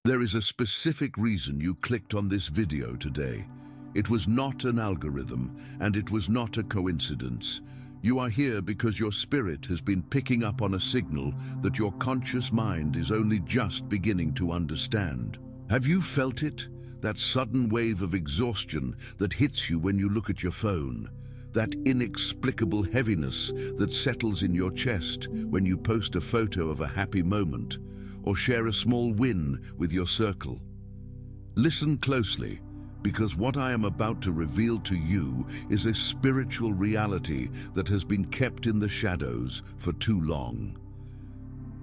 There is a specific reason you clicked on this video today. It was not an algorithm, and it was not a coincidence. You are here because your spirit has been picking up on a signal that your conscious mind is only just beginning to understand. Have you felt it? That sudden wave of exhaustion that hits you when you look at your phone. That inexplicable heaviness that settles in your chest when you post a photo of a happy moment or share a small win with your circle. Listen closely, because what I am about to reveal to you is a spiritual reality that has been kept in the shadows for too long.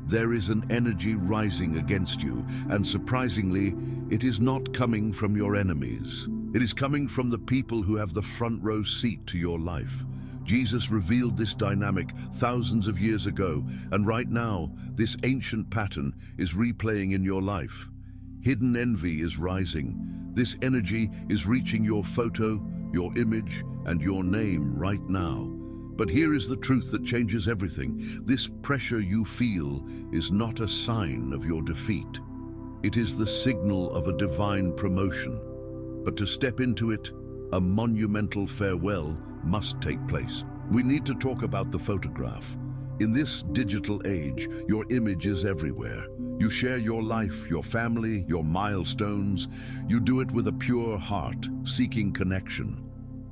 There is an energy rising against you, and surprisingly, it is not coming from your enemies. It is coming from the people who have the front row seat to your life. Jesus revealed this dynamic thousands of years ago, and right now, this ancient pattern is replaying in your life. Hidden envy is rising. This energy is reaching your photo, your image, and your name right now. But here is the truth that changes everything. This pressure you feel is not a sign of your defeat. It is the signal of a divine promotion. But to step into it, a monumental farewell must take place. We need to talk about the photograph. In this digital age, your image is everywhere. You share your life, your family, your milestones. You do it with a pure heart, seeking connection.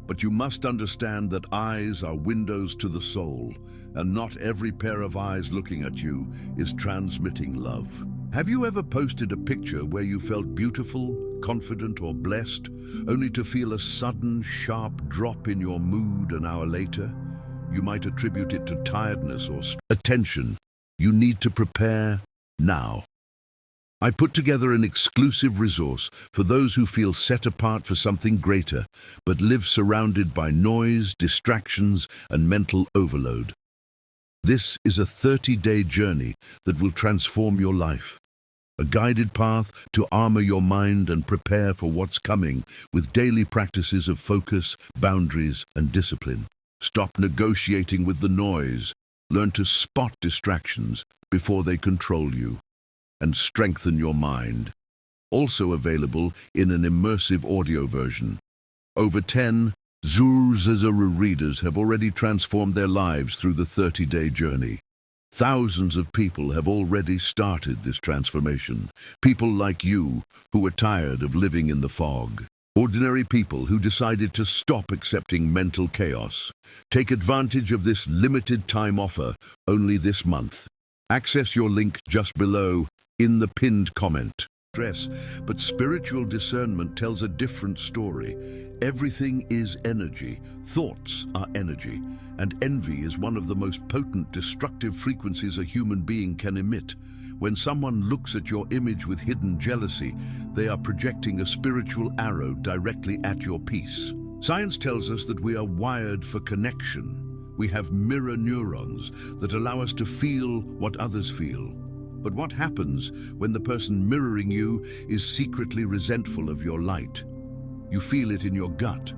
But you must understand that eyes are windows to the soul, and not every pair of eyes looking at you is transmitting love. Have you ever posted a picture where you felt beautiful, confident, or blessed, only to feel a sudden, sharp drop in your mood an hour later? You might attribute it to tiredness or attention. You need to prepare now. I put together an exclusive resource for those who feel set apart for something greater, but live surrounded by noise, distractions, and mental overload. This is a 30-day journey that will transform your life. A guided path to armor your mind and prepare for what's coming with daily practices of focus, boundaries, and discipline. Stop negotiating with the noise. Learn to spot distractions before they control you. And strengthen your mind. Also available in an immersive audio version. Over 10 Zuru readers have already transformed their lives through the 30-day journey. Thousands of people have already started this transformation. People like you who are tired of living in the fog. Ordinary people who decided to stop accepting mental chaos. Take advantage of this limited time offer only this month. Access your link just below in the pinned comment. But spiritual discernment tells a different story. Everything is energy. Thoughts are energy. And envy is one of the most potent destructive frequencies a human being can emit. When someone looks at your image with hidden jealousy, they are projecting a spiritual arrow directly at your peace. Science tells us that we are wired for connection. We have mirror neurons that allow us to feel what others feel. But what happens when the person mirroring you is secretly resentful of your light? You feel it in your gut.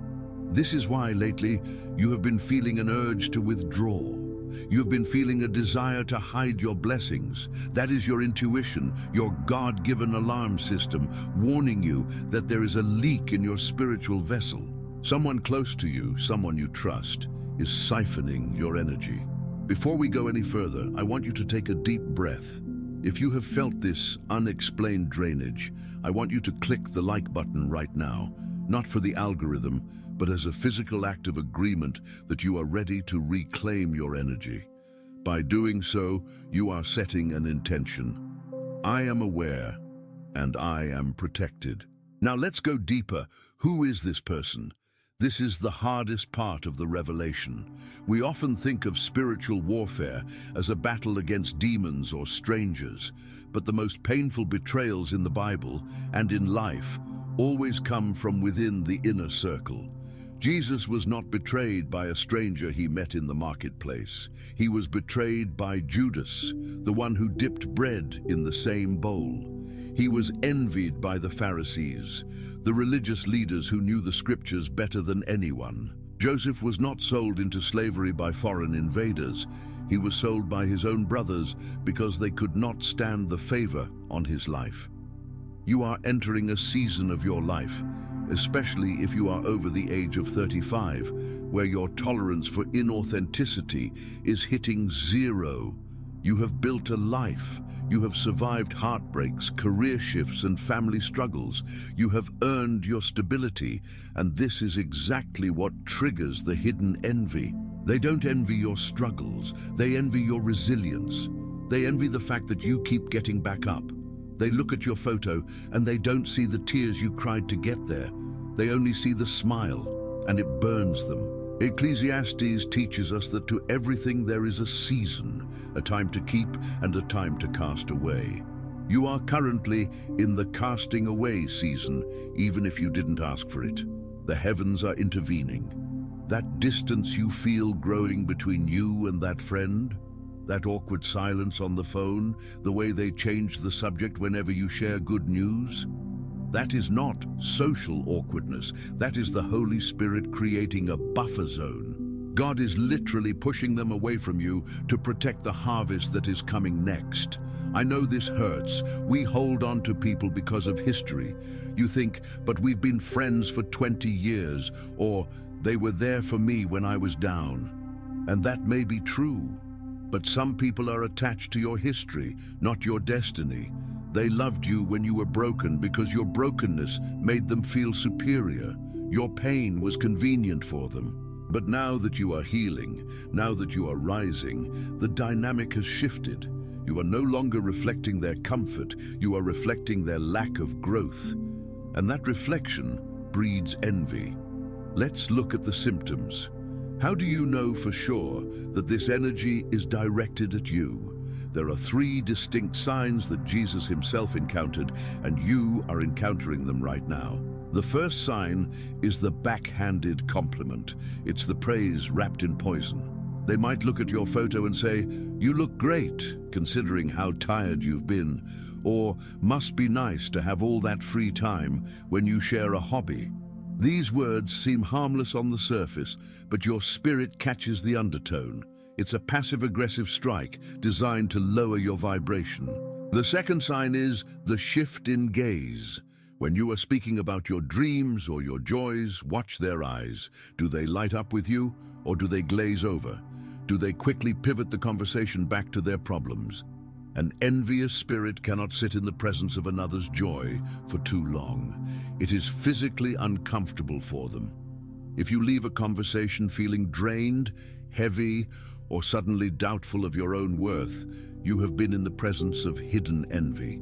This is why lately you have been feeling an urge to withdraw. You have been feeling a desire to hide your blessings. That is your intuition, your God-given alarm system, warning you that there is a leak in your spiritual vessel. Someone close to you, someone you trust, is siphoning your energy. Before we go any further, I want you to take a deep breath. If you have felt this unexplained drainage, I want you to click the like button right now, not for the algorithm, but as a physical act of agreement that you are ready to reclaim your energy. By doing so, you are setting an intention. I am aware, and I am protected. Now let's go deeper. Who is this person? This is the hardest part of the revelation. We often think of spiritual warfare as a battle against demons or strangers, but the most painful betrayals in the Bible and in life always come from within the inner circle. Jesus was not betrayed by a stranger he met in the marketplace. He was betrayed by Judas, the one who dipped bread in the same bowl. He was envied by the Pharisees, the religious leaders who knew the scriptures better than anyone. Joseph was not sold into slavery by foreign invaders. He was sold by his own brothers because they could not stand the favor on his life. You are entering a season of your life, especially if you are over the age of 35, where your tolerance for inauthenticity is hitting zero. You have built a life. You have survived heartbreaks, career shifts, and family struggles. You have earned your stability, and this is exactly what triggers the hidden envy. They don't envy your struggles. They envy your resilience. They envy the fact that you keep getting back up. They look at your photo and they don't see the tears you cried to get there. They only see the smile, and it burns them. Ecclesiastes teaches us that to everything there is a season, a time to keep and a time to cast away. You are currently in the casting away season, even if you didn't ask for it. The heavens are intervening. That distance you feel growing between you and that friend, that awkward silence on the phone, the way they change the subject whenever you share good news, that is not social awkwardness. That is the Holy Spirit creating a buffer zone. God is literally pushing them away from you to protect the harvest that is coming next. I know this hurts. We hold on to people because of history. You think, but we've been friends for 20 years, or they were there for me when I was down. And that may be true. But some people are attached to your history, not your destiny. They loved you when you were broken because your brokenness made them feel superior. Your pain was convenient for them. But now that you are healing, now that you are rising, the dynamic has shifted. You are no longer reflecting their comfort, you are reflecting their lack of growth. And that reflection breeds envy. Let's look at the symptoms. How do you know for sure that this energy is directed at you? There are 3 distinct signs that Jesus himself encountered, and you are encountering them right now. The first sign is the backhanded compliment. It's the praise wrapped in poison. They might look at your photo and say, "You look great, considering how tired you've been," or "Must be nice to have all that free time," when you share a hobby. These words seem harmless on the surface, but your spirit catches the undertone. It's a passive-aggressive strike designed to lower your vibration. The second sign is the shift in gaze. When you are speaking about your dreams or your joys, watch their eyes. Do they light up with you, or do they glaze over? Do they quickly pivot the conversation back to their problems? An envious spirit cannot sit in the presence of another's joy for too long. It is physically uncomfortable for them. If you leave a conversation feeling drained, heavy, or suddenly doubtful of your own worth, you have been in the presence of hidden envy.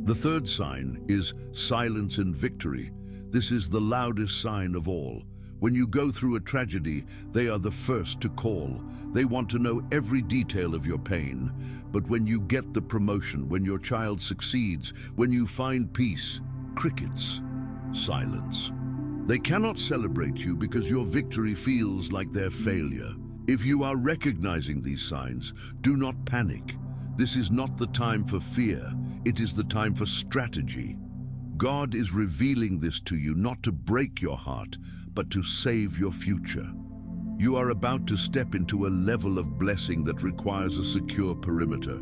The third sign is silence in victory. This is the loudest sign of all. When you go through a tragedy, they are the first to call. They want to know every detail of your pain. But when you get the promotion, when your child succeeds, when you find peace, crickets, silence. They cannot celebrate you because your victory feels like their failure. If you are recognizing these signs, do not panic. This is not the time for fear. It is the time for strategy. God is revealing this to you not to break your heart, but to save your future. You are about to step into a level of blessing that requires a secure perimeter.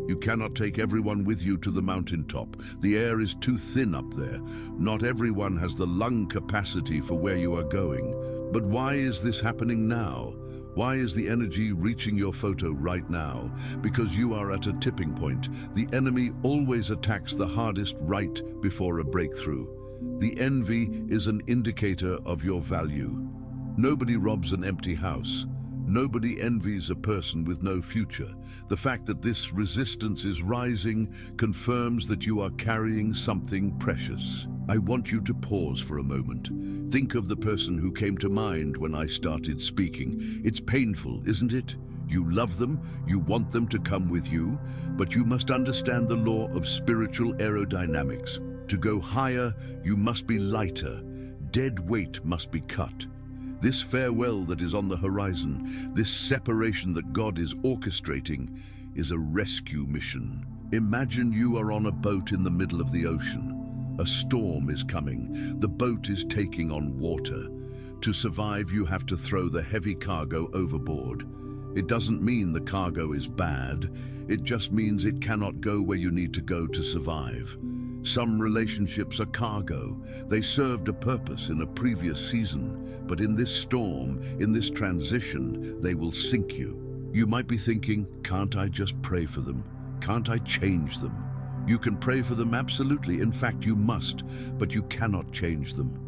You cannot take everyone with you to the mountaintop. The air is too thin up there. Not everyone has the lung capacity for where you are going. But why is this happening now? Why is the energy reaching your photo right now? Because you are at a tipping point. The enemy always attacks the hardest right before a breakthrough. The envy is an indicator of your value. Nobody robs an empty house. Nobody envies a person with no future. The fact that this resistance is rising confirms that you are carrying something precious. I want you to pause for a moment. Think of the person who came to mind when I started speaking. It's painful, isn't it? You love them, you want them to come with you, but you must understand the law of spiritual aerodynamics. To go higher, you must be lighter. Dead weight must be cut. This farewell that is on the horizon, this separation that God is orchestrating, is a rescue mission. Imagine you are on a boat in the middle of the ocean. A storm is coming. The boat is taking on water. To survive, you have to throw the heavy cargo overboard. It doesn't mean the cargo is bad. It just means it cannot go where you need to go to survive. Some relationships are cargo. They served a purpose in a previous season, but in this storm, in this transition, they will sink you. You might be thinking, can't I just pray for them? Can't I change them? You can pray for them, absolutely. In fact, you must, but you cannot change them.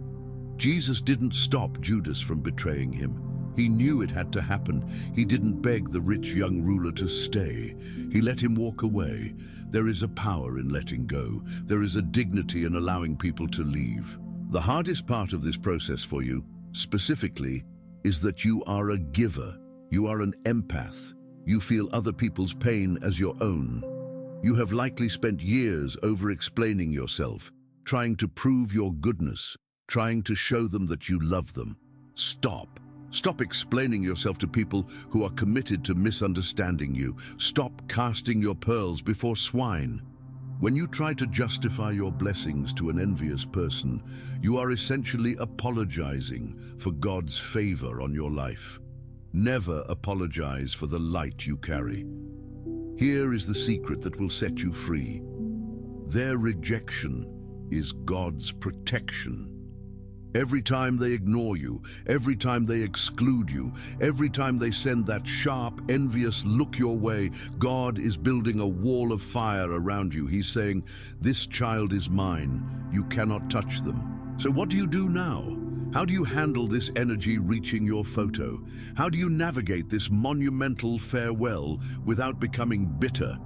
Jesus didn't stop Judas from betraying him. He knew it had to happen. He didn't beg the rich young ruler to stay. He let him walk away. There is a power in letting go. There is a dignity in allowing people to leave. The hardest part of this process for you, specifically, is that you are a giver. You are an empath. You feel other people's pain as your own. You have likely spent years over-explaining yourself, trying to prove your goodness, trying to show them that you love them. Stop. Stop explaining yourself to people who are committed to misunderstanding you. Stop casting your pearls before swine. When you try to justify your blessings to an envious person, you are essentially apologizing for God's favor on your life. Never apologize for the light you carry. Here is the secret that will set you free. Their rejection is God's protection. Every time they ignore you, every time they exclude you, every time they send that sharp, envious look your way, God is building a wall of fire around you. He's saying, this child is mine. You cannot touch them. So what do you do now? How do you handle this energy reaching your photo? How do you navigate this monumental farewell without becoming bitter?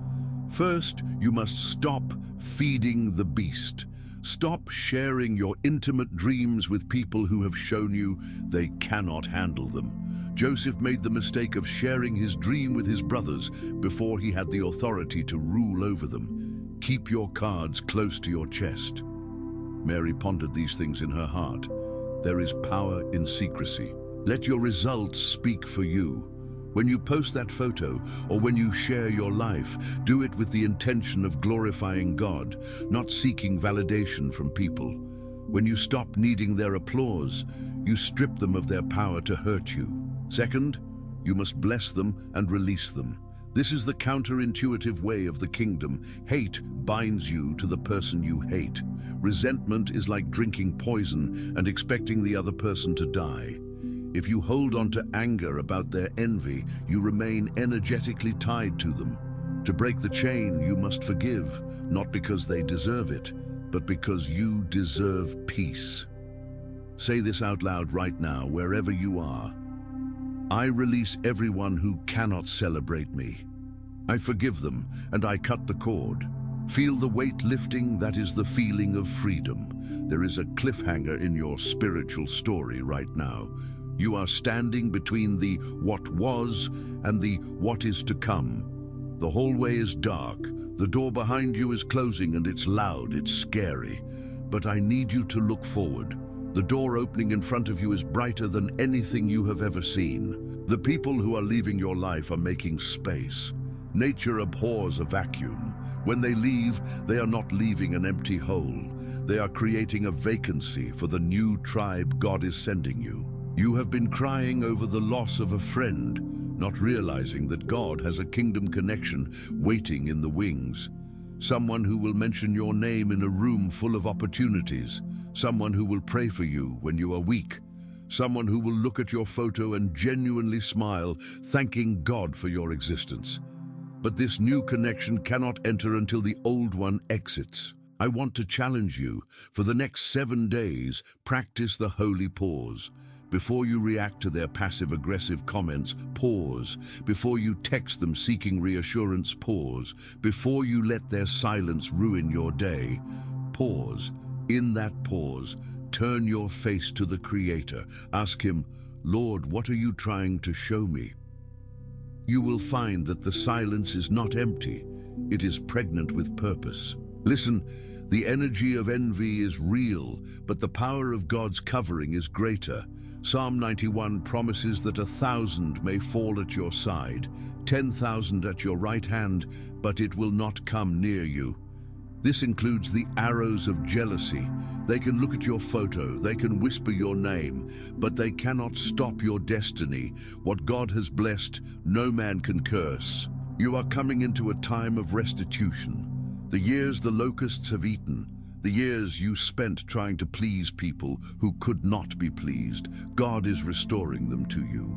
First, you must stop feeding the beast. Stop sharing your intimate dreams with people who have shown you they cannot handle them. Joseph made the mistake of sharing his dream with his brothers before he had the authority to rule over them. Keep your cards close to your chest. Mary pondered these things in her heart. There is power in secrecy. Let your results speak for you. When you post that photo or when you share your life, do it with the intention of glorifying God, not seeking validation from people. When you stop needing their applause, you strip them of their power to hurt you. Second, you must bless them and release them. This is the counterintuitive way of the kingdom. Hate binds you to the person you hate. Resentment is like drinking poison and expecting the other person to die. If you hold on to anger about their envy, you remain energetically tied to them. To break the chain, you must forgive, not because they deserve it, but because you deserve peace. Say this out loud right now, wherever you are. I release everyone who cannot celebrate me. I forgive them, and I cut the cord. Feel the weight lifting. That is the feeling of freedom. There is a cliffhanger in your spiritual story right now. You are standing between the what was and the what is to come. The hallway is dark. The door behind you is closing and it's loud, it's scary. But I need you to look forward. The door opening in front of you is brighter than anything you have ever seen. The people who are leaving your life are making space. Nature abhors a vacuum. When they leave, they are not leaving an empty hole. They are creating a vacancy for the new tribe God is sending you. You have been crying over the loss of a friend, not realizing that God has a kingdom connection waiting in the wings. Someone who will mention your name in a room full of opportunities. Someone who will pray for you when you are weak. Someone who will look at your photo and genuinely smile, thanking God for your existence. But this new connection cannot enter until the old one exits. I want to challenge you. For the next 7 days, practice the holy pause. Before you react to their passive-aggressive comments, pause. Before you text them seeking reassurance, pause. Before you let their silence ruin your day, pause. In that pause, turn your face to the Creator. Ask Him, Lord, what are you trying to show me? You will find that the silence is not empty. It is pregnant with purpose. Listen, the energy of envy is real, but the power of God's covering is greater. Psalm 91 promises that 1,000 may fall at your side, 10,000 at your right hand, but it will not come near you. This includes the arrows of jealousy. They can look at your photo, they can whisper your name, but they cannot stop your destiny. What God has blessed, no man can curse. You are coming into a time of restitution. The years the locusts have eaten, The years you spent trying to please people who could not be pleased, God is restoring them to you.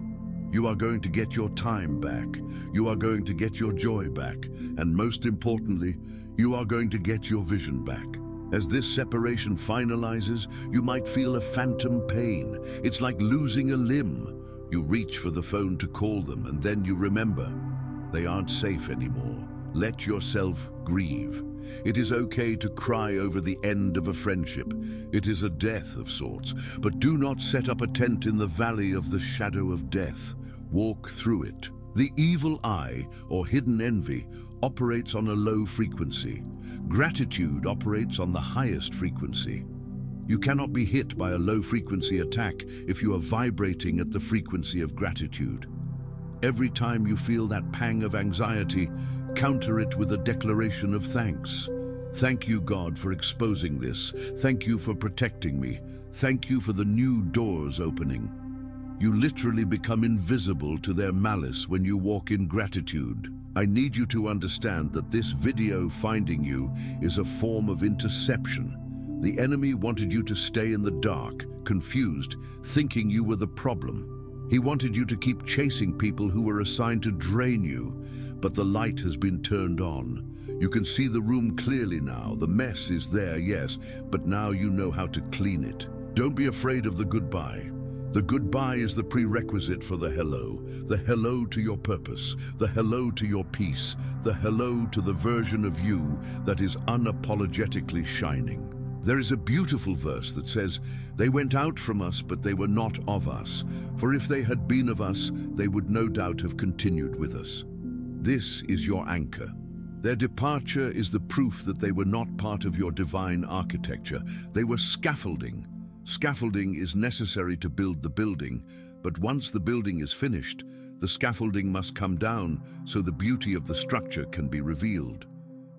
You are going to get your time back. You are going to get your joy back. And most importantly, you are going to get your vision back. As this separation finalizes, you might feel a phantom pain. It's like losing a limb. You reach for the phone to call them, and then you remember they aren't safe anymore. Let yourself grieve. It is okay to cry over the end of a friendship. It is a death of sorts, but do not set up a tent in the valley of the shadow of death. Walk through it. The evil eye, or hidden envy, operates on a low frequency. Gratitude operates on the highest frequency. You cannot be hit by a low-frequency attack if you are vibrating at the frequency of gratitude. Every time you feel that pang of anxiety, counter it with a declaration of thanks. Thank you, God, for exposing this. Thank you for protecting me. Thank you for the new doors opening. You literally become invisible to their malice when you walk in gratitude. I need you to understand that this video finding you is a form of interception. The enemy wanted you to stay in the dark, confused, thinking you were the problem. He wanted you to keep chasing people who were assigned to drain you, but the light has been turned on. You can see the room clearly now. The mess is there, yes, but now you know how to clean it. Don't be afraid of the goodbye. The goodbye is the prerequisite for the hello to your purpose, the hello to your peace, the hello to the version of you that is unapologetically shining. There is a beautiful verse that says, "They went out from us, but they were not of us. For if they had been of us, they would no doubt have continued with us." This is your anchor. Their departure is the proof that they were not part of your divine architecture. They were scaffolding. Scaffolding is necessary to build the building, but once the building is finished, the scaffolding must come down so the beauty of the structure can be revealed.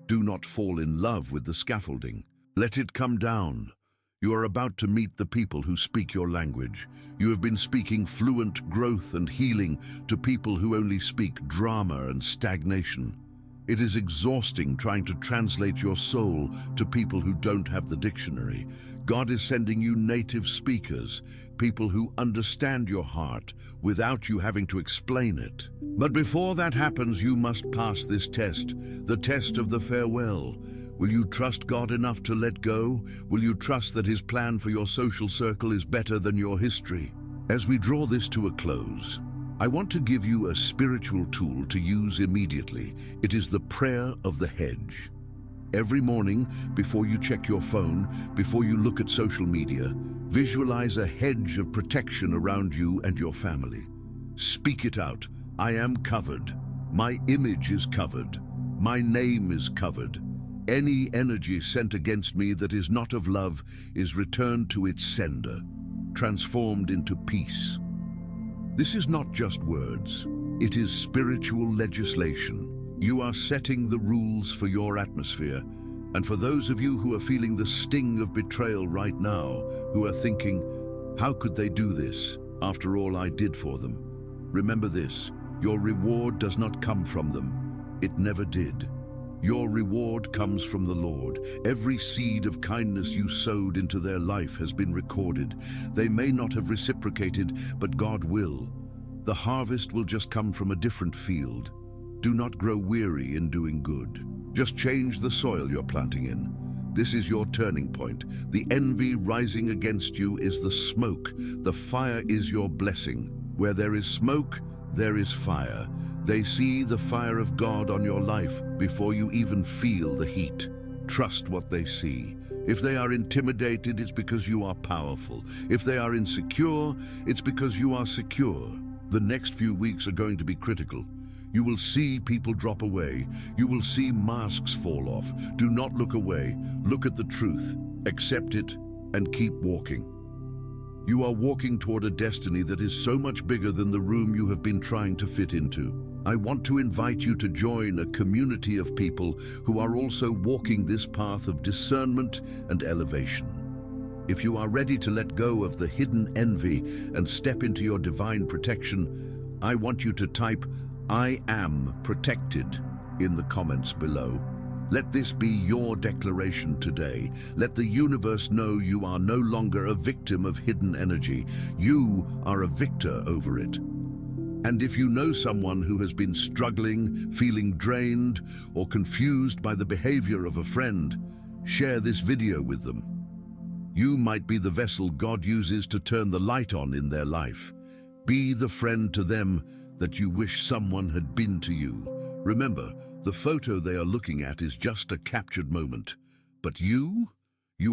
Do not fall in love with the scaffolding. Let it come down. You are about to meet the people who speak your language. You have been speaking fluent growth and healing to people who only speak drama and stagnation. It is exhausting trying to translate your soul to people who don't have the dictionary. God is sending you native speakers, people who understand your heart without you having to explain it. But before that happens, you must pass this test, the test of the farewell. Will you trust God enough to let go? Will you trust that His plan for your social circle is better than your history? As we draw this to a close, I want to give you a spiritual tool to use immediately. It is the prayer of the hedge. Every morning, before you check your phone, before you look at social media, visualize a hedge of protection around you and your family. Speak it out. I am covered. My image is covered. My name is covered. Any energy sent against me that is not of love is returned to its sender, transformed into peace. This is not just words. It is spiritual legislation. You are setting the rules for your atmosphere. And for those of you who are feeling the sting of betrayal right now, who are thinking, how could they do this after all I did for them? Remember this, your reward does not come from them. It never did. Your reward comes from the Lord. Every seed of kindness you sowed into their life has been recorded. They may not have reciprocated, but God will. The harvest will just come from a different field. Do not grow weary in doing good. Just change the soil you're planting in. This is your turning point. The envy rising against you is the smoke. The fire is your blessing. Where there is smoke, there is fire. They see the fire of God on your life before you even feel the heat. Trust what they see. If they are intimidated, it's because you are powerful. If they are insecure, it's because you are secure. The next few weeks are going to be critical. You will see people drop away. You will see masks fall off. Do not look away. Look at the truth. Accept it and keep walking. You are walking toward a destiny that is so much bigger than the room you have been trying to fit into. I want to invite you to join a community of people who are also walking this path of discernment and elevation. If you are ready to let go of the hidden envy and step into your divine protection, I want you to type, "I am protected," in the comments below. Let this be your declaration today. Let the universe know you are no longer a victim of hidden energy. You are a victor over it. And if you know someone who has been struggling, feeling drained, or confused by the behavior of a friend, share this video with them. You might be the vessel God uses to turn the light on in their life. Be the friend to them that you wish someone had been to you. Remember, the photo they are looking at is just a captured moment. But you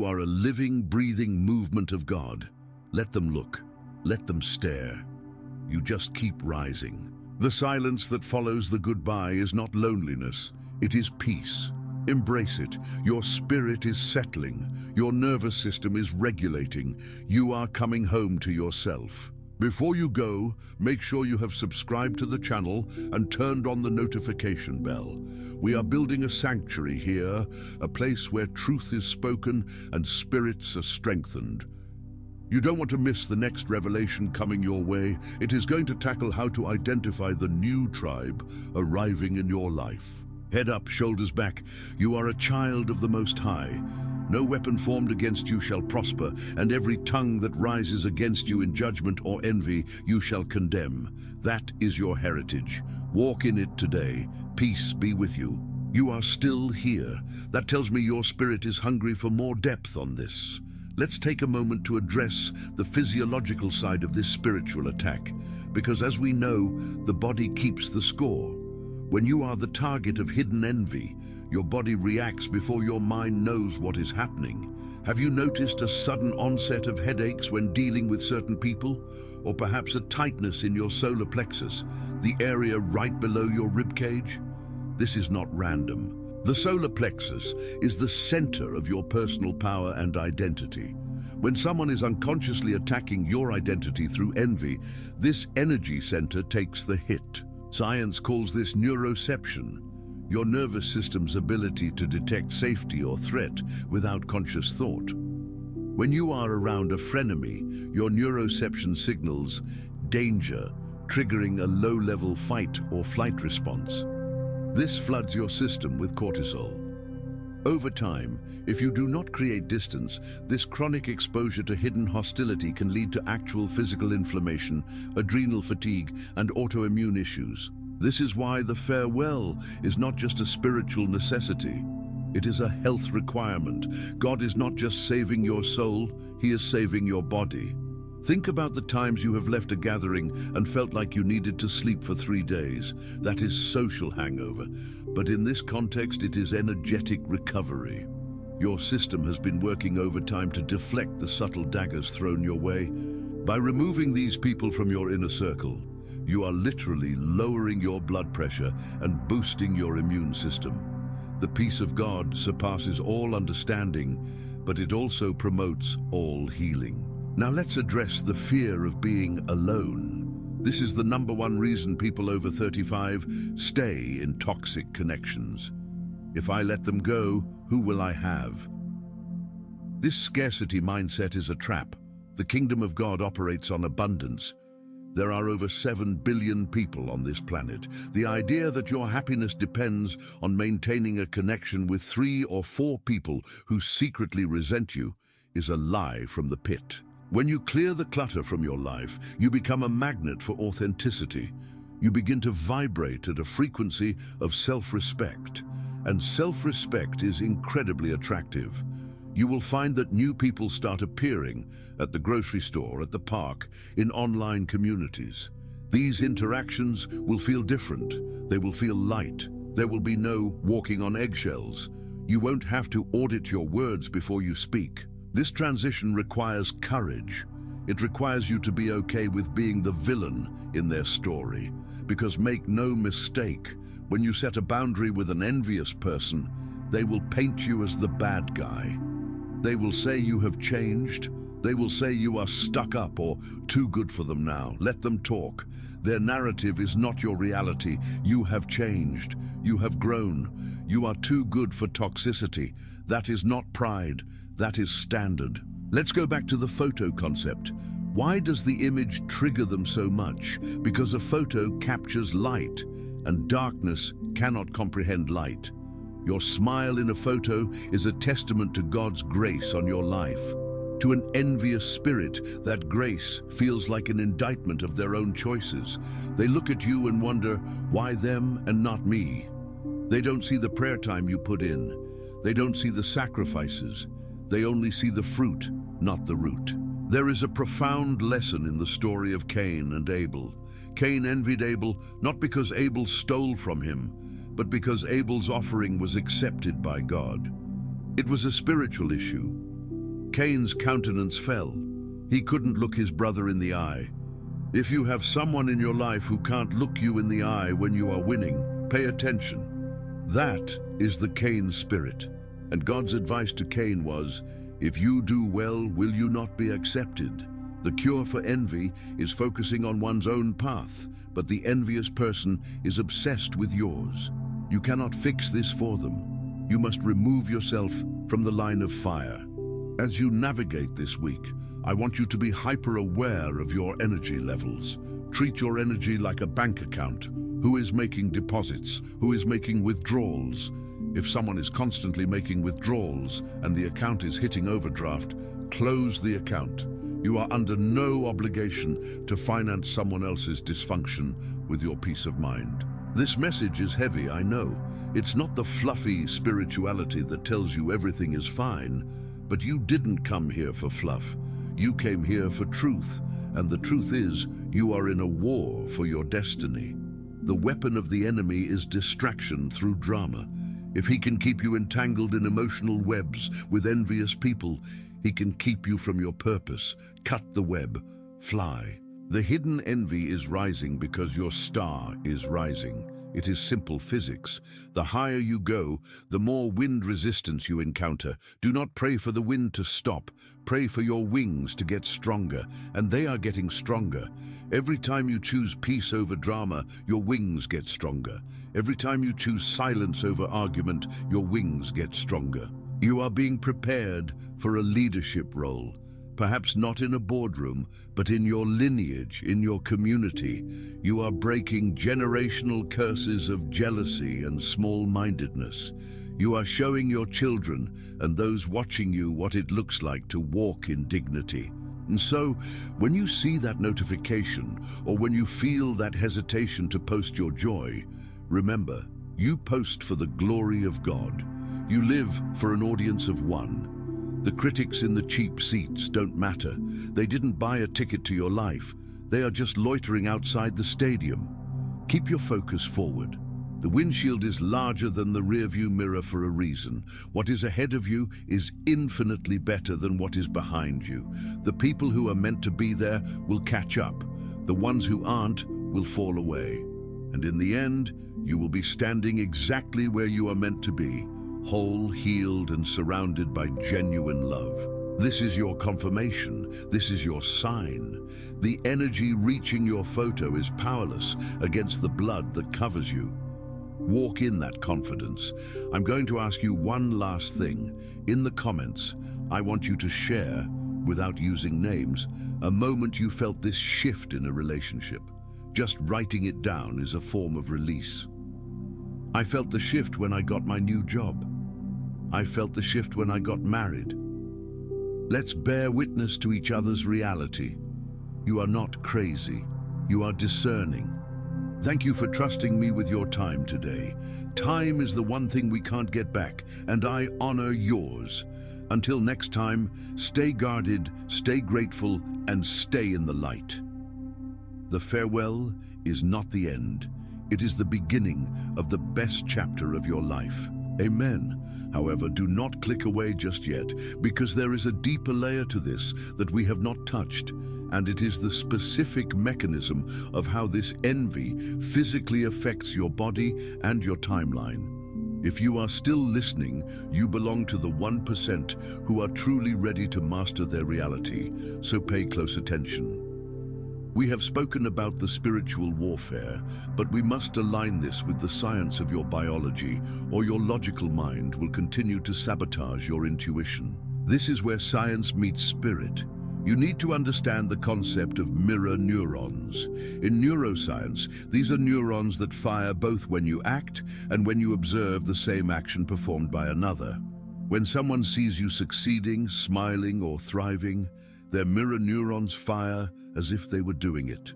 are a living, breathing movement of God. Let them look. Let them stare. You just keep rising. The silence that follows the goodbye is not loneliness. It is peace. Embrace it. Your spirit is settling. Your nervous system is regulating. You are coming home to yourself. Before you go, make sure you have subscribed to the channel and turned on the notification bell. We are building a sanctuary here, a place where truth is spoken and spirits are strengthened. You don't want to miss the next revelation coming your way. It is going to tackle how to identify the new tribe arriving in your life. Head up, shoulders back. You are a child of the Most High. No weapon formed against you shall prosper, and every tongue that rises against you in judgment or envy you shall condemn. That is your heritage. Walk in it today. Peace be with you. You are still here. That tells me your spirit is hungry for more depth on this. Let's take a moment to address the physiological side of this spiritual attack, because as we know, the body keeps the score. When you are the target of hidden envy, your body reacts before your mind knows what is happening. Have you noticed a sudden onset of headaches when dealing with certain people? Or perhaps a tightness in your solar plexus, the area right below your rib cage? This is not random. The solar plexus is the center of your personal power and identity. When someone is unconsciously attacking your identity through envy, this energy center takes the hit. Science calls this neuroception, your nervous system's ability to detect safety or threat without conscious thought. When you are around a frenemy, your neuroception signals danger, triggering a low-level fight or flight response. This floods your system with cortisol. Over time, if you do not create distance, this chronic exposure to hidden hostility can lead to actual physical inflammation, adrenal fatigue, and autoimmune issues. This is why the farewell is not just a spiritual necessity. It is a health requirement. God is not just saving your soul, He is saving your body. Think about the times you have left a gathering and felt like you needed to sleep for 3 days. That is social hangover. But in this context, it is energetic recovery. Your system has been working overtime to deflect the subtle daggers thrown your way. By removing these people from your inner circle, you are literally lowering your blood pressure and boosting your immune system. The peace of God surpasses all understanding, but it also promotes all healing. Now let's address the fear of being alone. This is the #1 reason people over 35 stay in toxic connections. If I let them go, who will I have? This scarcity mindset is a trap. The kingdom of God operates on abundance. There are over 7 billion people on this planet. The idea that your happiness depends on maintaining a connection with 3 or 4 people who secretly resent you is a lie from the pit. When you clear the clutter from your life, you become a magnet for authenticity. You begin to vibrate at a frequency of self-respect. And self-respect is incredibly attractive. You will find that new people start appearing at the grocery store, at the park, in online communities. These interactions will feel different. They will feel light. There will be no walking on eggshells. You won't have to audit your words before you speak. This transition requires courage. It requires you to be okay with being the villain in their story. Because make no mistake, when you set a boundary with an envious person, they will paint you as the bad guy. They will say you have changed. They will say you are stuck up or too good for them now. Let them talk. Their narrative is not your reality. You have changed. You have grown. You are too good for toxicity. That is not pride. That is standard. Let's go back to the photo concept. Why does the image trigger them so much? Because a photo captures light, and darkness cannot comprehend light. Your smile in a photo is a testament to God's grace on your life. To an envious spirit, that grace feels like an indictment of their own choices. They look at you and wonder, why them and not me? They don't see the prayer time you put in. They don't see the sacrifices. They only see the fruit, not the root. There is a profound lesson in the story of Cain and Abel. Cain envied Abel not because Abel stole from him, but because Abel's offering was accepted by God. It was a spiritual issue. Cain's countenance fell. He couldn't look his brother in the eye. If you have someone in your life who can't look you in the eye when you are winning, pay attention. That is the Cain spirit. And God's advice to Cain was, if you do well, will you not be accepted? The cure for envy is focusing on one's own path, but the envious person is obsessed with yours. You cannot fix this for them. You must remove yourself from the line of fire. As you navigate this week, I want you to be hyper-aware of your energy levels. Treat your energy like a bank account. Who is making deposits? Who is making withdrawals? If someone is constantly making withdrawals and the account is hitting overdraft, close the account. You are under no obligation to finance someone else's dysfunction with your peace of mind. This message is heavy, I know. It's not the fluffy spirituality that tells you everything is fine, but you didn't come here for fluff. You came here for truth, and the truth is, you are in a war for your destiny. The weapon of the enemy is distraction through drama. If he can keep you entangled in emotional webs with envious people, he can keep you from your purpose. Cut the web, fly. The hidden envy is rising because your star is rising. It is simple physics. The higher you go, the more wind resistance you encounter. Do not pray for the wind to stop. Pray for your wings to get stronger, and they are getting stronger. Every time you choose peace over drama, your wings get stronger. Every time you choose silence over argument, your wings get stronger. You are being prepared for a leadership role. Perhaps not in a boardroom, but in your lineage, in your community. You are breaking generational curses of jealousy and small-mindedness. You are showing your children and those watching you what it looks like to walk in dignity. And so, when you see that notification, or when you feel that hesitation to post your joy, remember, you post for the glory of God. You live for an audience of one. The critics in the cheap seats don't matter. They didn't buy a ticket to your life. They are just loitering outside the stadium. Keep your focus forward. The windshield is larger than the rearview mirror for a reason. What is ahead of you is infinitely better than what is behind you. The people who are meant to be there will catch up. The ones who aren't will fall away. And in the end, you will be standing exactly where you are meant to be, whole, healed, and surrounded by genuine love. This is your confirmation. This is your sign. The energy reaching your photo is powerless against the blood that covers you. Walk in that confidence. I'm going to ask you one last thing. In the comments, I want you to share, without using names, a moment you felt this shift in a relationship. Just writing it down is a form of release. I felt the shift when I got my new job. I felt the shift when I got married. Let's bear witness to each other's reality. You are not crazy. You are discerning. Thank you for trusting me with your time today. Time is the one thing we can't get back, and I honor yours. Until next time, stay guarded, stay grateful, and stay in the light. The farewell is not the end. It is the beginning of the best chapter of your life. Amen. However, do not click away just yet, because there is a deeper layer to this that we have not touched, and it is the specific mechanism of how this envy physically affects your body and your timeline. If you are still listening, you belong to the 1% who are truly ready to master their reality, so pay close attention. We have spoken about the spiritual warfare, but we must align this with the science of your biology, or your logical mind will continue to sabotage your intuition. This is where science meets spirit. You need to understand the concept of mirror neurons. In neuroscience, these are neurons that fire both when you act and when you observe the same action performed by another. When someone sees you succeeding, smiling, or thriving, their mirror neurons fire as if they were doing it.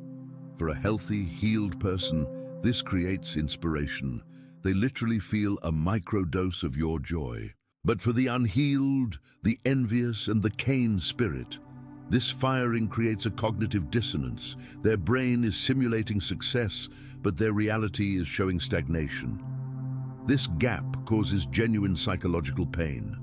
For a healthy, healed person, this creates inspiration. They literally feel a microdose of your joy. But for the unhealed, the envious, and the Cain spirit, this firing creates a cognitive dissonance. Their brain is simulating success, but their reality is showing stagnation. This gap causes genuine psychological pain.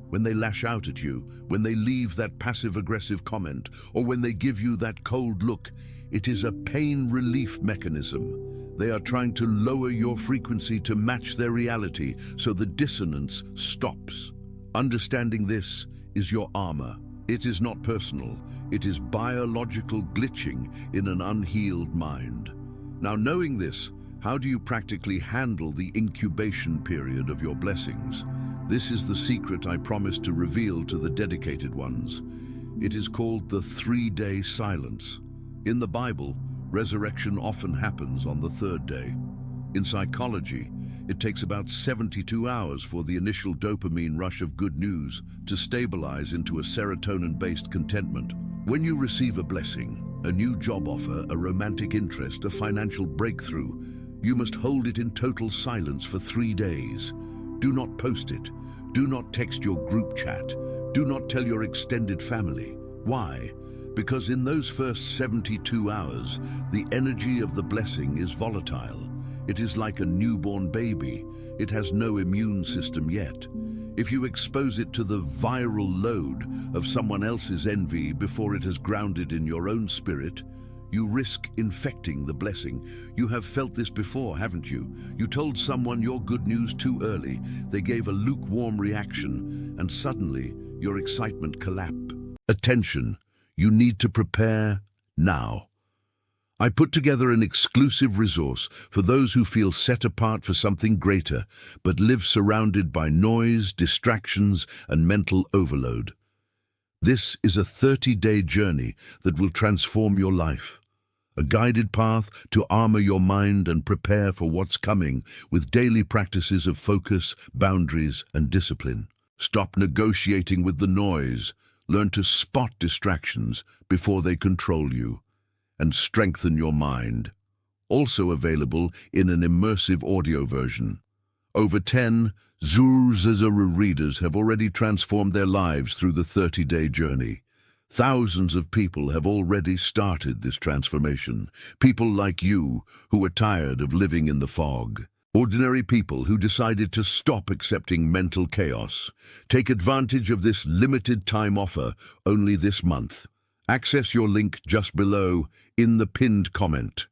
When they lash out at you, when they leave that passive-aggressive comment, or when they give you that cold look, it is a pain relief mechanism. They are trying to lower your frequency to match their reality, so the dissonance stops. Understanding this is your armor. It is not personal. It is biological glitching in an unhealed mind. Now, knowing this, how do you practically handle the incubation period of your blessings? This is the secret I promised to reveal to the dedicated ones. It is called the 3-day silence. In the Bible, resurrection often happens on the 3rd day. In psychology, it takes about 72 hours for the initial dopamine rush of good news to stabilize into a serotonin-based contentment. When you receive a blessing, a new job offer, a romantic interest, a financial breakthrough, you must hold it in total silence for 3 days. Do not post it. Do not text your group chat. Do not tell your extended family. Why? Because in those first 72 hours, the energy of the blessing is volatile. It is like a newborn baby. It has no immune system yet. If you expose it to the viral load of someone else's envy before it has grounded in your own spirit, you risk infecting the blessing. You have felt this before, haven't you? You told someone your good news too early. They gave a lukewarm reaction, and suddenly your excitement collapsed. Attention, you need to prepare now. I put together an exclusive resource for those who feel set apart for something greater, but live surrounded by noise, distractions, and mental overload. This is a 30-day journey that will transform your life. A guided path to armor your mind and prepare for what's coming with daily practices of focus, boundaries, and discipline. Stop negotiating with the noise. Learn to spot distractions before they control you, and strengthen your mind. Also available in an immersive audio version. Over 10 Zuru readers have already transformed their lives through the 30-day journey. Thousands of people have already started this transformation. People like you who are tired of living in the fog. Ordinary people who decided to stop accepting mental chaos. Take advantage of this limited time offer only this month. Access your link just below in the pinned comment.